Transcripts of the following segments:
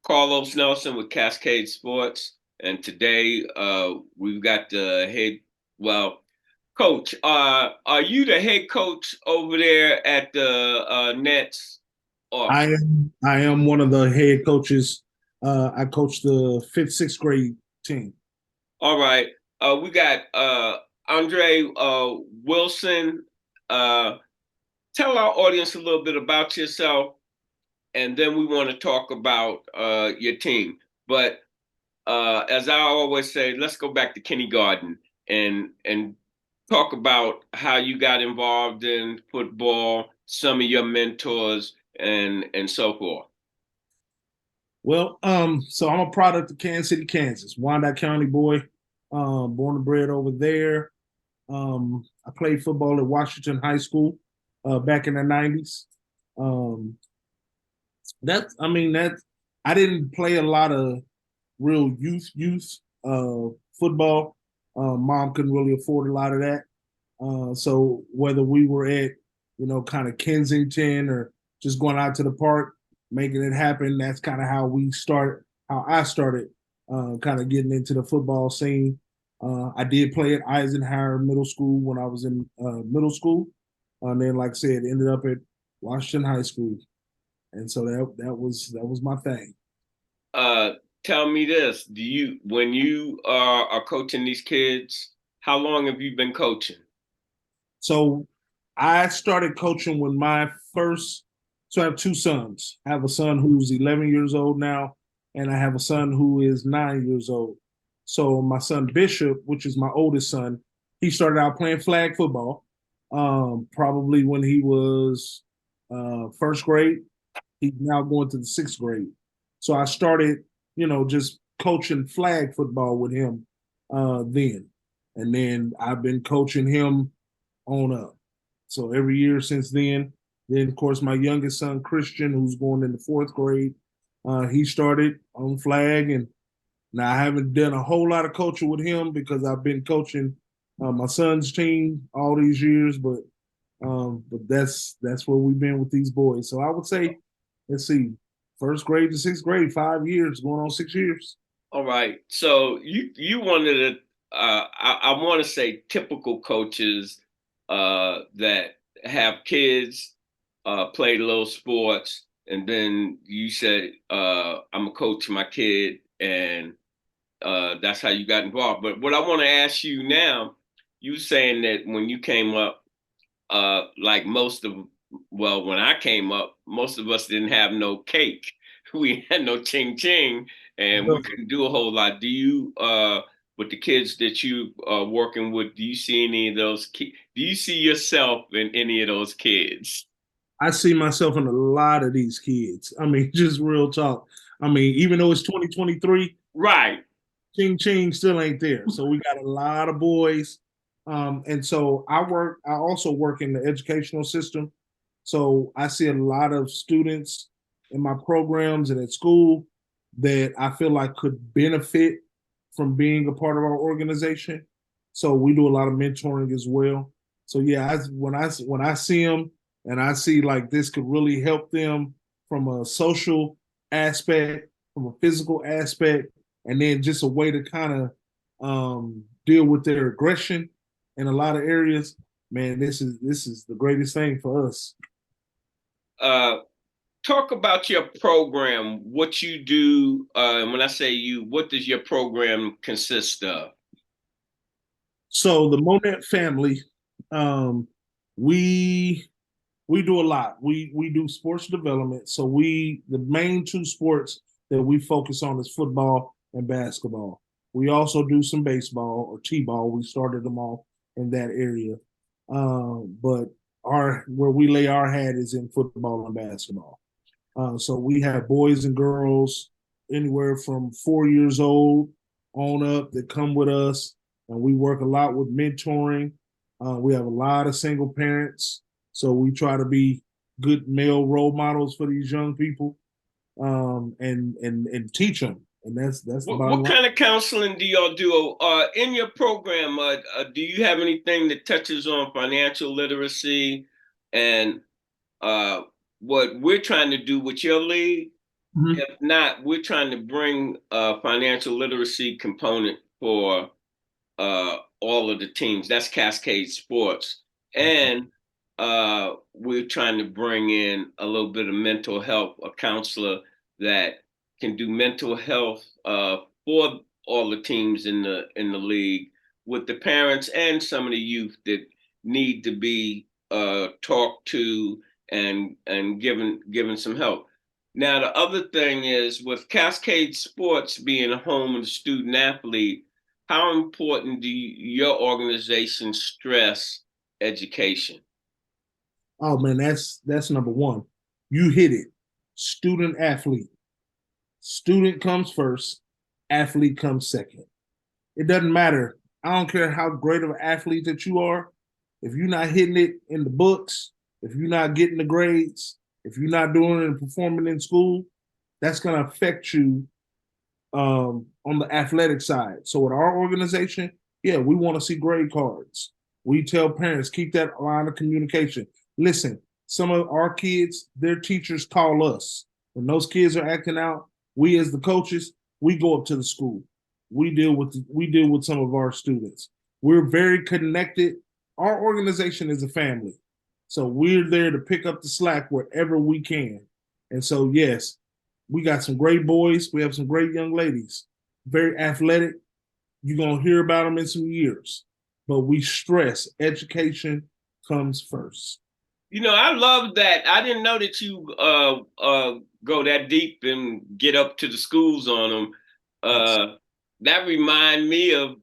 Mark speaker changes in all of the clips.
Speaker 1: Carlos Nelson with Cascade Sports, and today we've got the head. Well, coach, are you the head coach over there at the Nets? Or
Speaker 2: I am one of the head coaches. I coach the fifth, sixth grade team.
Speaker 1: all right, we got Andre Wilson. Uh, Tell our audience a little bit about yourself, and then we want to talk about your team. But as I always say, let's go back to kindergarten and talk about how you got involved in football, some of your mentors, and so forth.
Speaker 2: So I'm a product of Kansas City, Kansas, Wyandotte County boy, born and bred over there. I played football at Washington High School back in the '90s. Um, that I didn't play a lot of real youth football. Mom couldn't really afford a lot of that. So whether we were at, kind of Kensington or just going out to the park, making it happen, that's kind of how I started kind of getting into the football scene. I did play at Eisenhower Middle School when I was in middle school. And then, like I said, ended up at Washington High School. And so that was my thing.
Speaker 1: Uh, Tell me this: Do you, when you are coaching these kids, how long have you been coaching?
Speaker 2: So I started coaching when my first. So I have two sons. I have a son who's 11 years old now, and I have a son who is 9 years old. So my son Bishop, which is my oldest son, he started out playing flag football, probably when he was first grade. He's now going to the sixth grade. So I started, just coaching flag football with him then, and then I've been coaching him on up. So every year since then. Then, of course, my youngest son, Christian, who's going in the fourth grade, he started on flag. And now I haven't done a whole lot of coaching with him because I've been coaching my son's team all these years. But that's where we've been with these boys. So I would say, let's see, first grade to sixth grade, 5 years, going on 6 years.
Speaker 1: All right, so you wanted to, I want to say typical coaches that have kids, play little sports, and then you said, I'm a coach my kid, and that's how you got involved. But what I want to ask you now, you saying that when you came up, like well, when I came up, most of us didn't have no cake. We had no ching ching, and we couldn't do a whole lot. Do you, with the kids that you are working with, do you see any of those kids? Do you see yourself in any of those kids?
Speaker 2: I see myself in a lot of these kids. I mean, just real talk. I mean, even though it's 2023,
Speaker 1: Right.
Speaker 2: Ching Ching still ain't there. So we got a lot of boys. And so I also work in the educational system. So I see a lot of students in my programs and at school that I feel like could benefit from being a part of our organization. So we do a lot of mentoring as well. So yeah, when I see them and I see like this could really help them from a social aspect, from a physical aspect, and then just a way to kind of deal with their aggression in a lot of areas. Man, this is the greatest thing for us.
Speaker 1: Uh, Talk about your program, what you do. And when I say you, what does your program consist of?
Speaker 2: So the Monet family, um, we we do a lot. We do sports development. So the main two sports that we focus on is football and basketball. We also do some baseball or t-ball. We started them off in that area, but our where we lay our hat is in football and basketball. So we have boys and girls anywhere from 4 years old on up that come with us, and we work a lot with mentoring. We have a lot of single parents, so we try to be good male role models for these young people, and teach them. And that's the bottom
Speaker 1: What
Speaker 2: line.
Speaker 1: kind of counseling do y'all do in your program? Do you have anything that touches on financial literacy and uh, what we're trying to do with your league?
Speaker 2: Mhm.
Speaker 1: If not, we're trying to bring a financial literacy component for all of the teams. That's Cascade Sports. And we're trying to bring in a little bit of mental health, a counselor that can do mental health for all the teams in the league with the parents and some of the youth that need to be talked to and given some help. Now the other thing is with Cascade Sports being a home of the student athlete, how important do your organization stress education?
Speaker 2: Oh man, that's number one. You hit it. Student athlete. Student comes first, athlete comes second. It doesn't matter. I don't care how great of an athlete that you are. If you're not hitting it in the books, if you're not getting the grades, if you're not doing it and performing in school, that's going to affect you on the athletic side. So with our organization, yeah, we want to see grade cards. We tell parents keep that line of communication. Listen, some of our kids, their teachers call us when those kids are acting out. We as the coaches, we go up to the school. We deal with some of our students. We're very connected. Our organization is a family, so we're there to pick up the slack wherever we can. And so, yes, we got some great boys. We have some great young ladies, very athletic. You're going to hear about them in some years. But we stress education comes first.
Speaker 1: You know, I love that. I didn't know that you go that deep and get up to the schools on them.
Speaker 2: Yes.
Speaker 1: That remind me of,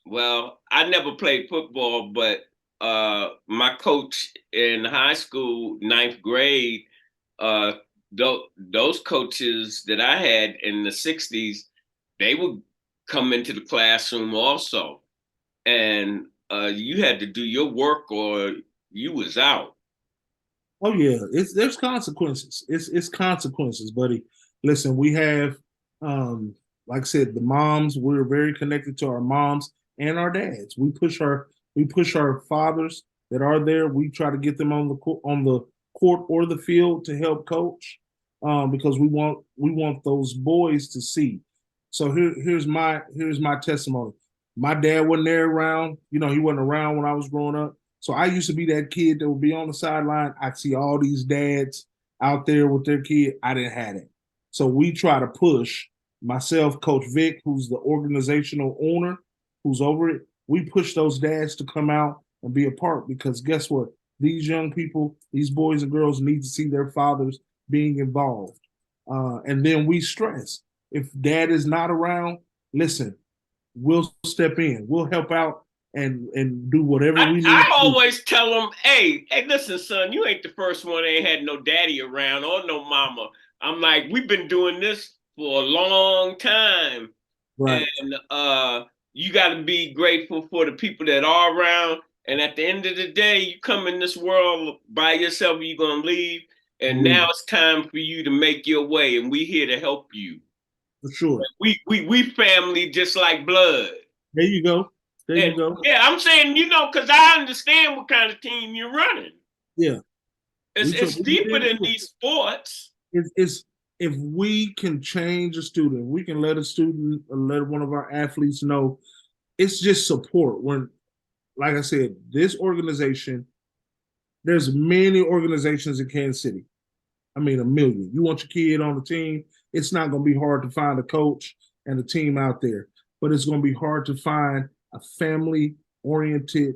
Speaker 1: well, I never played football, but my coach in high school, ninth grade, uh, those coaches that I had in the 60s, they would come into the classroom also. And you had to do your work or you was out.
Speaker 2: Oh yeah, there's consequences. It's consequences, buddy. Listen, we have like I said, the moms, we're very connected to our moms and our dads. We push our fathers that are there. We try to get them on the court or the field to help coach, because we want those boys to see. So here's my testimony. My dad wasn't there around. He wasn't around when I was growing up. So I used to be that kid that would be on the sideline. I'd see all these dads out there with their kid. I didn't have it. So we try to push myself, Coach Vic, who's the organizational owner, who's over it. We push those dads to come out and be a part, because guess what? These young people, these boys and girls need to see their fathers being involved. And then we stress, if dad is not around, listen, we'll step in. We'll help out and do whatever we need
Speaker 1: I
Speaker 2: to do.
Speaker 1: always tell them, hey, listen, son, you ain't the first one that ain't had no daddy around or no mama. I'm like, we've been doing this for a long time.
Speaker 2: Right.
Speaker 1: And you got to be grateful for the people that are around. And at the end of the day, you come in this world by yourself, you're going to leave. And now
Speaker 2: Leave.
Speaker 1: it's time for you to make your way. And we here to help you.
Speaker 2: For sure.
Speaker 1: We family just like blood.
Speaker 2: There you go. There you
Speaker 1: And
Speaker 2: go.
Speaker 1: yeah, I'm saying, because I understand what kind of team you're running.
Speaker 2: Yeah.
Speaker 1: It's deeper than these sports.
Speaker 2: It's if we can change a student, we can let a student or let one of our athletes know. It's just support. When, like I said, this organization, there's many organizations in Kansas City. I mean, a million. You want your kid on the team, it's not going to be hard to find a coach and a team out there, but it's going to be hard to find a family oriented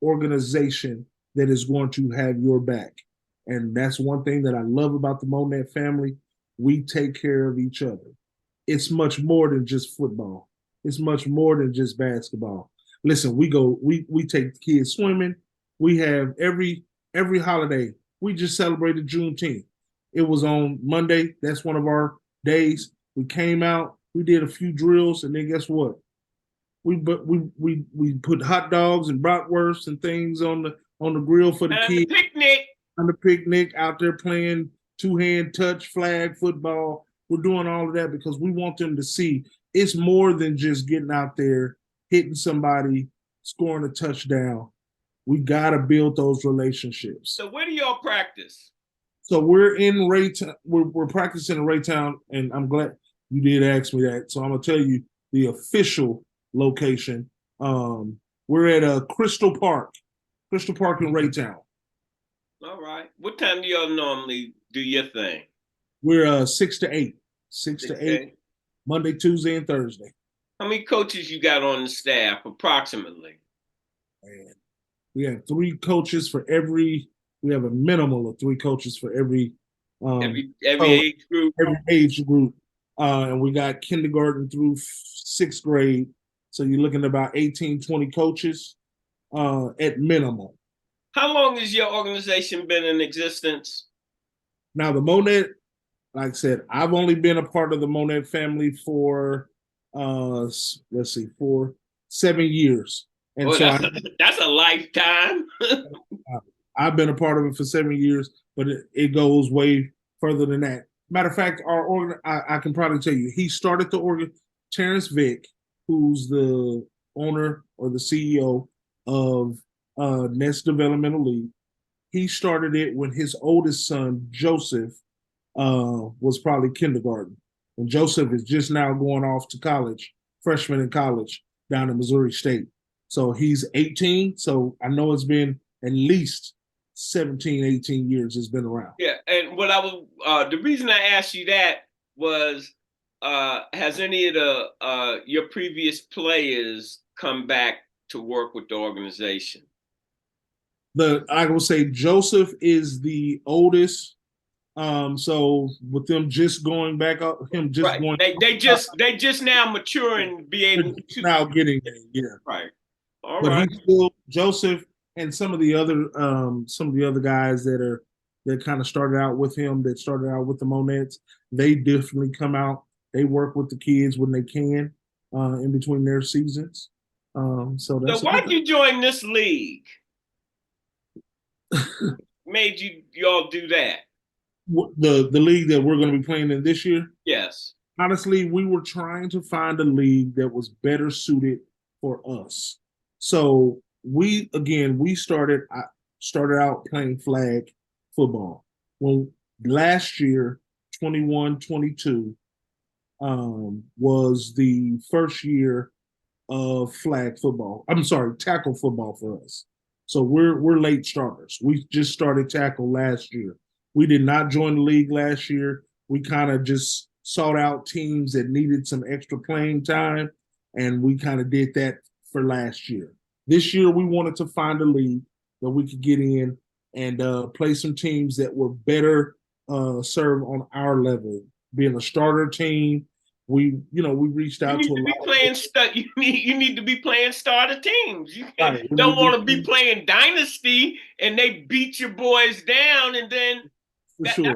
Speaker 2: organization that is going to have your back. And that's one thing that I love about the Monet family. We take care of each other. It's much more than just football. It's much more than just basketball. Listen, we take the kids swimming. We have every holiday. We just celebrated Juneteenth. It was on Monday. That's one of our days. We came out, we did a few drills, and then guess what? We put hot dogs and bratwursts and things on the grill for the
Speaker 1: And the
Speaker 2: kids
Speaker 1: picnic.
Speaker 2: on the picnic, out there playing two-hand touch flag football. We're doing all of that because we want them to see it's more than just getting out there, hitting somebody, scoring a touchdown. We got to build those relationships.
Speaker 1: So where do y'all practice?
Speaker 2: So we're in Raytown. We're practicing in Raytown, and I'm glad you did ask me that. So I'm gonna tell you the official location. We're at Crystal Park in Raytown.
Speaker 1: All right. What time do y'all normally do your thing?
Speaker 2: We're 6 to 8, 6 to 8,
Speaker 1: Okay.
Speaker 2: Monday, Tuesday, and Thursday.
Speaker 1: How many coaches you got on the staff approximately?
Speaker 2: And we have three coaches for every. We have a minimal of three coaches for every
Speaker 1: Every
Speaker 2: so
Speaker 1: age group?
Speaker 2: every age group. And we got kindergarten through sixth grade. So you're looking at about 18, 20 coaches at minimum.
Speaker 1: How long has your organization been in existence?
Speaker 2: Now, the Monet, like I said, I've only been a part of the Monet family for, let's see, for 7 years. And
Speaker 1: Oh,
Speaker 2: so
Speaker 1: that's a lifetime.
Speaker 2: I've been a part of it for 7 years, but it goes way further than that. Matter of fact, our organ, I can probably tell you, he started the organ. Terrence Vick, who's the owner or the CEO of Nest Developmental League, he started it when his oldest son Joseph was probably kindergarten, and Joseph is just now going off to college, freshman in college down in Missouri State. So he's 18. So I know it's been at least 17, 18 years it's been around.
Speaker 1: Yeah, and what I was the reason I asked you that was has any of the your previous players come back to work with the organization?
Speaker 2: I will say Joseph is the oldest. So with them just going back up, him just
Speaker 1: Right.
Speaker 2: going,
Speaker 1: They just now maturing, be able to
Speaker 2: now getting there, yeah.
Speaker 1: right. All
Speaker 2: But
Speaker 1: right.
Speaker 2: he's still Joseph and some of the other guys that kind of started out with him, that started out with the Monets. They definitely come out. They work with the kids when they can in between their seasons. So
Speaker 1: So
Speaker 2: that's a good
Speaker 1: why'd you join this league?
Speaker 2: thing.
Speaker 1: Made y'all do that?
Speaker 2: The league that we're going to be playing in this year.
Speaker 1: Yes.
Speaker 2: Honestly, we were trying to find a league that was better suited for us. So we started out playing flag football. Well, last year, 21-22, was the first year of flag football. I'm sorry, tackle football for us. So we're late starters. We just started tackle last year. We did not join the league last year. We kind of just sought out teams that needed some extra playing time, and we kind of did that for last year. This year, we wanted to find a league that we could get in and play some teams that were better served on our level. Being a starter team, we reached
Speaker 1: You
Speaker 2: out
Speaker 1: need
Speaker 2: to a
Speaker 1: to be
Speaker 2: lot of
Speaker 1: playing you need to be playing starter teams. You
Speaker 2: right.
Speaker 1: don't want to be playing dynasty and they beat your boys down and then
Speaker 2: For sure.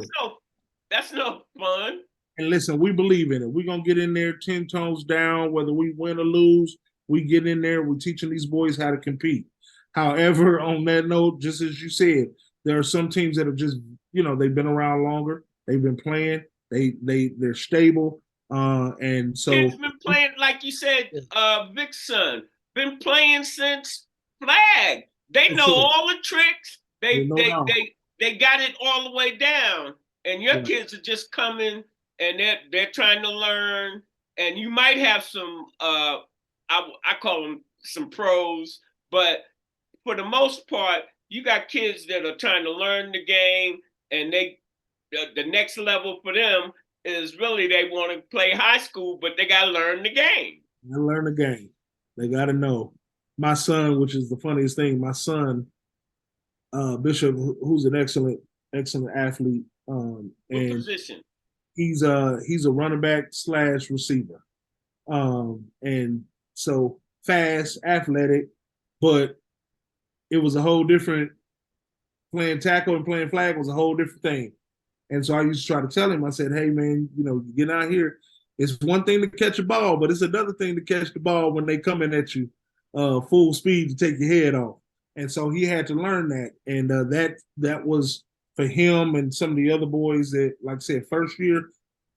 Speaker 1: that's no fun.
Speaker 2: And listen, we believe in it. We're gonna get in there 10 tones down, whether we win or lose. We get in there, we're teaching these boys how to compete. However, on that note, just as you said, there are some teams that are just, they've been around longer, they've been playing, they're stable. And so
Speaker 1: Kids been playing, like you said, Vic's son, been playing since flag. They
Speaker 2: for
Speaker 1: know
Speaker 2: sure,
Speaker 1: all the tricks.
Speaker 2: there's
Speaker 1: They
Speaker 2: no
Speaker 1: they
Speaker 2: doubt.
Speaker 1: they they got it all the way down. And your
Speaker 2: Right.
Speaker 1: kids are just coming and they're trying to learn. And you might have some I call them some pros, but for the most part, you got kids that are trying to learn the game, and the next level for them is really they want to play high school, but they got to learn the game.
Speaker 2: They learn the game. They got to know. My son, which is the funniest thing, my son Bishop, who's an excellent athlete,
Speaker 1: What
Speaker 2: and
Speaker 1: position?
Speaker 2: he's a running back slash receiver, and so fast, athletic, but it was a whole different playing tackle and playing flag was a whole different thing. And so I used to try to tell him, I said, hey man, you get out here. It's one thing to catch a ball, but it's another thing to catch the ball when they coming at you full speed to take your head off. And so he had to learn that. And that was for him and some of the other boys that, like I said, first year,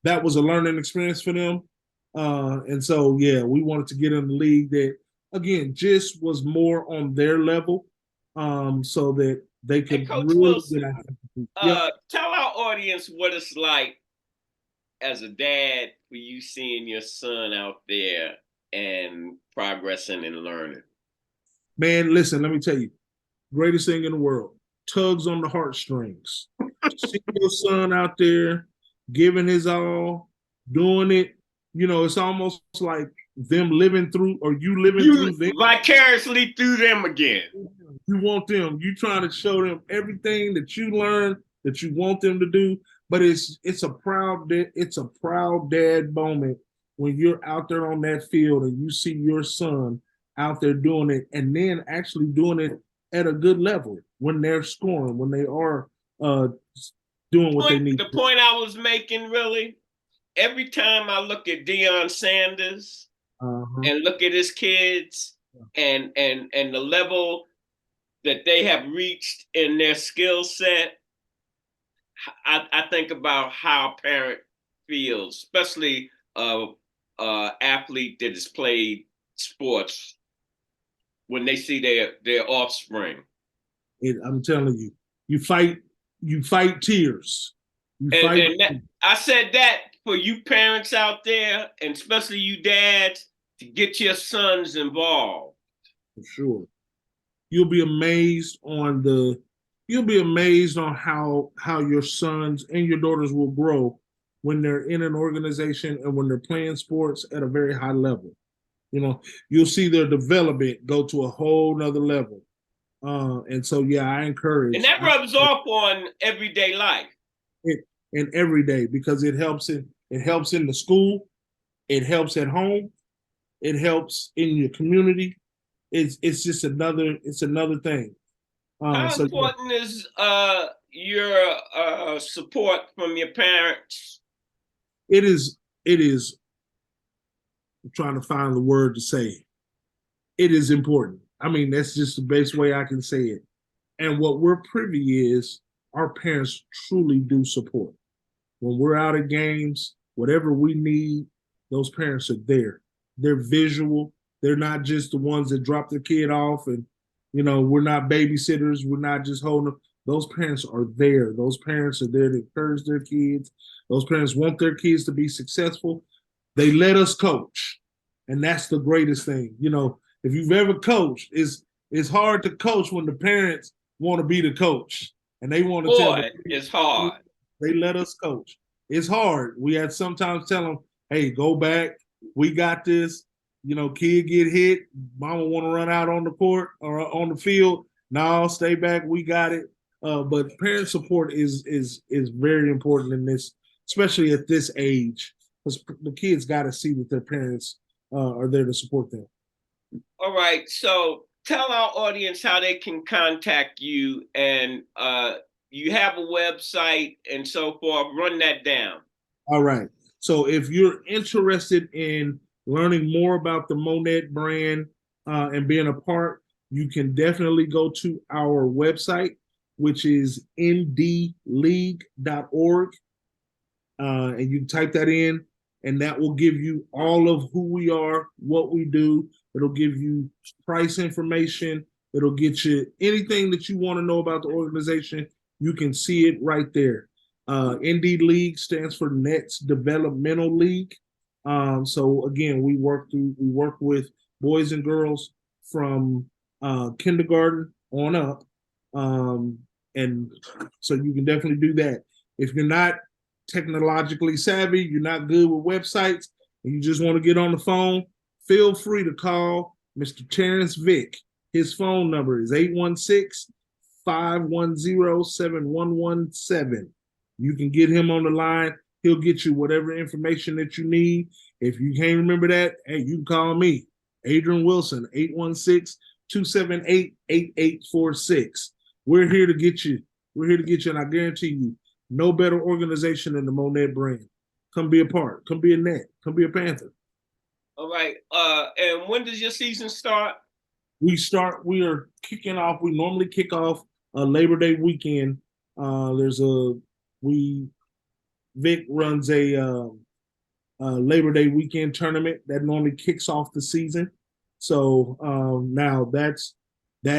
Speaker 2: that was a learning experience for them. And so, yeah, we wanted to get in the league that, again, just was more on their level so that they
Speaker 1: Hey,
Speaker 2: could
Speaker 1: Coach
Speaker 2: really get
Speaker 1: Wilson,
Speaker 2: out. Yep.
Speaker 1: Tell our audience what it's like as a dad for you seeing your son out there and progressing and learning.
Speaker 2: Man, listen, let me tell you, greatest thing in the world, tugs on the heartstrings. See your son out there giving his all, doing it. You know, it's almost like them living through or you living
Speaker 1: You
Speaker 2: through them.
Speaker 1: vicariously through them again.
Speaker 2: You want them, you trying to show them everything that you learned that you want them to do. But it's a proud dad moment when you're out there on that field and you see your son out there doing it and then actually doing it at a good level when they're scoring, when they are uh, doing what they need
Speaker 1: The
Speaker 2: to do.
Speaker 1: point I was making, really, every time I look at Deion Sanders and look at his kids and the level that they have reached in their skill set, I think about how a parent feels, especially athlete that has played sports when they see their offspring.
Speaker 2: I'm telling you, you fight tears. You
Speaker 1: And,
Speaker 2: fight.
Speaker 1: and that, I said that for you parents out there, and especially you dads, to get your sons involved.
Speaker 2: For sure. You'll be amazed on how your sons and your daughters will grow when they're in an organization and when they're playing sports at a very high level. You know, you'll see their development go to a whole nother level. And so, yeah, I encourage.
Speaker 1: And that rubs off on everyday life.
Speaker 2: It and every day because it helps in the school, it helps at home, it helps in your community. It's just another thing.
Speaker 1: How
Speaker 2: So yeah,
Speaker 1: important is your support from your parents?
Speaker 2: it is. I'm trying to find the word to say. It is important. I mean, that's just the best way I can say it. And what we're privy is our parents truly do support. When we're out at games, whatever we need, those parents are there. They're visual. They're not just the ones that drop their kid off and, we're not babysitters. We're not just holding them. Those parents are there. Those parents are there to encourage their kids. Those parents want their kids to be successful. They let us coach. And that's the greatest thing. If you've ever coached, it's hard to coach when the parents want to be the coach and they want to tell
Speaker 1: Boy, it's hard.
Speaker 2: they let us coach. It's hard. We had sometimes tell them, hey, go back. We got this. Kid get hit. Mama want to run out on the court or on the field. No, stay back. We got it. But parent support is very important in this, especially at this age, because the kids got to see that their parents are there to support them.
Speaker 1: All right. So tell our audience how they can contact you, and you have a website and so forth. Run that down.
Speaker 2: All right. So if you're interested in learning more about the Monette brand and being a part, you can definitely go to our website, which is ndleague.org. And you can type that in, and that will give you all of who we are, what we do. It'll give you price information. It'll get you anything that you want to know about the organization. You can see it right there. ND League stands for Nets Developmental League. So again, we work with boys and girls from kindergarten on up, and so you can definitely do that. If you're not technologically savvy, you're not good with websites, and you just want to get on the phone, feel free to call Mr. Terrence Vick. His phone number is 816-510-7117. You can get him on the line. He'll get you whatever information that you need. If you can't remember that, hey, you can call me, Adrien Wilson, 816-278-8846. We're here to get you. We're here to get you, and I guarantee you, no better organization than the Monette brand. Come be a part. Come be a Net. Come be a Panther.
Speaker 1: All right. And when does your season start?
Speaker 2: We are kicking off. We normally kick off Labor Day weekend. Vic runs a Labor Day weekend tournament that normally kicks off the season. So now that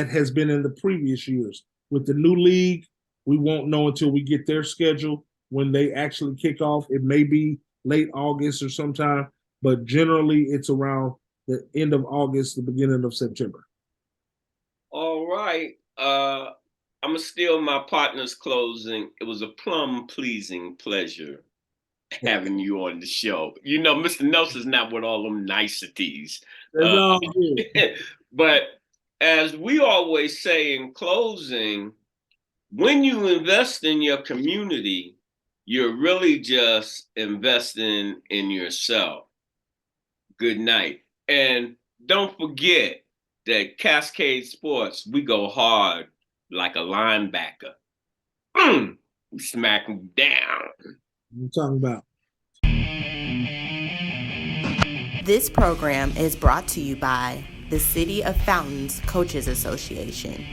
Speaker 2: has been in the previous years. With the new league, We won't know until we get their schedule when they actually kick off. It may be late August or sometime, but generally it's around the end of August, the beginning of September.
Speaker 1: All right. I'm gonna steal my partner's closing. It was a plum pleasing pleasure having you on the show. You know, Mr. Nelson's not with all them niceties.
Speaker 2: That's
Speaker 1: Uh,
Speaker 2: all good.
Speaker 1: but as we always say in closing, when you invest in your community, you're really just investing in yourself. Good night. And don't forget that Cascade Sports, we go hard like a linebacker. We smack them down.
Speaker 2: I'm talking about.
Speaker 3: This program is brought to you by the City of Fountains Coaches Association.